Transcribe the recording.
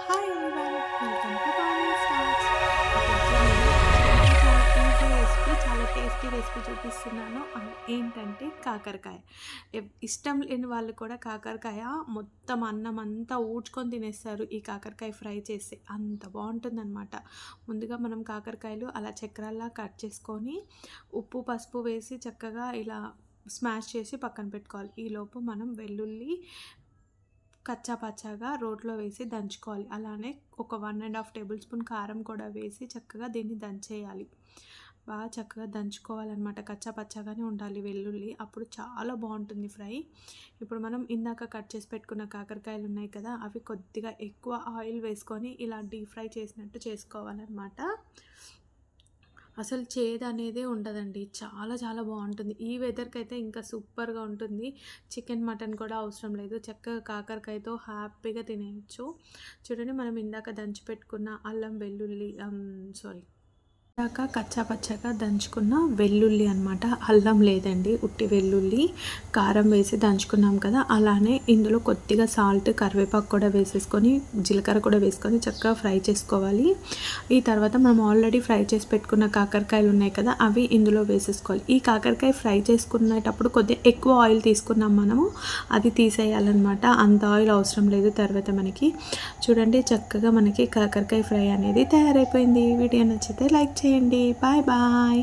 Hi everyone, welcome to బాలీస్ talks. Easy recipe, చాలా tasty recipe చూపిస్తున్నాను. అది ఏంటంటే కాకరకాయ. ఇష్టం లేని వాళ్ళు కూడా కాకరకాయ మొత్తం అన్నం అంతా ఊడ్చుకొని తినేస్తారు ఈ కాకరకాయ ఫ్రై చేస్తే. అంత బాగుంటుందన్నమాట. ముందుగా మనం కాకరకాయలు అలా చక్రాల్లా కట్ చేసుకొని ఉప్పు పసుపు వేసి చక్కగా ఇలా స్మాష్ చేసి పక్కన పెట్టుకోవాలి. ఈలోపు మనం వెల్లుల్లి కచ్చా పచ్చాగా రోట్లో వేసి దంచుకోవాలి. అలానే ఒక 1½ టేబుల్ స్పూన్ కారం కూడా వేసి చక్కగా దీన్ని దంచేయాలి. బాగా చక్కగా దంచుకోవాలన్నమాట. కచ్చా పచ్చాగానే ఉండాలి వెల్లుల్లి, అప్పుడు చాలా బాగుంటుంది ఫ్రై. ఇప్పుడు మనం ఇందాక కట్ చేసి పెట్టుకున్న కాకరకాయలు ఉన్నాయి కదా, అవి కొద్దిగా ఎక్కువ ఆయిల్ వేసుకొని ఇలా డీప్ ఫ్రై చేసినట్టు చేసుకోవాలన్నమాట. అసలు చేదు అనేదే ఉండదండి. చాలా చాలా బాగుంటుంది. ఈ వెదర్కి అయితే ఇంకా సూపర్గా ఉంటుంది. చికెన్ మటన్ కూడా అవసరం లేదు. చక్కగా కాకరకాయతో హ్యాపీగా తినేయచ్చు. చూడండి, మనం ఇందాక దంచి పెట్టుకున్న అల్లం వెల్లుల్లి ఇందాక కచ్చా పచ్చగా దంచుకున్న వెల్లుల్లి అనమాట. అల్లం లేదండి, ఉట్టి వెల్లుల్లి కారం వేసి దంచుకున్నాం కదా. అలానే ఇందులో కొద్దిగా సాల్ట్, కరివేపాకు కూడా వేసేసుకొని జీలకర్ర కూడా వేసుకొని చక్కగా ఫ్రై చేసుకోవాలి. ఈ తర్వాత మనం ఆల్రెడీ ఫ్రై చేసి పెట్టుకున్న కాకరకాయలు ఉన్నాయి కదా, అవి ఇందులో వేసేసుకోవాలి. ఈ కాకరకాయ ఫ్రై చేసుకునేటప్పుడు కొద్దిగా ఎక్కువ ఆయిల్ తీసుకున్నాం మనము, అది తీసేయాలన్నమాట. అంత ఆయిల్ అవసరం లేదు తర్వాత మనకి. చూడండి, చక్కగా మనకి కాకరకాయ ఫ్రై అనేది తయారైపోయింది. వీడియో నచ్చితే లైక్ చేయండి. Bye bye.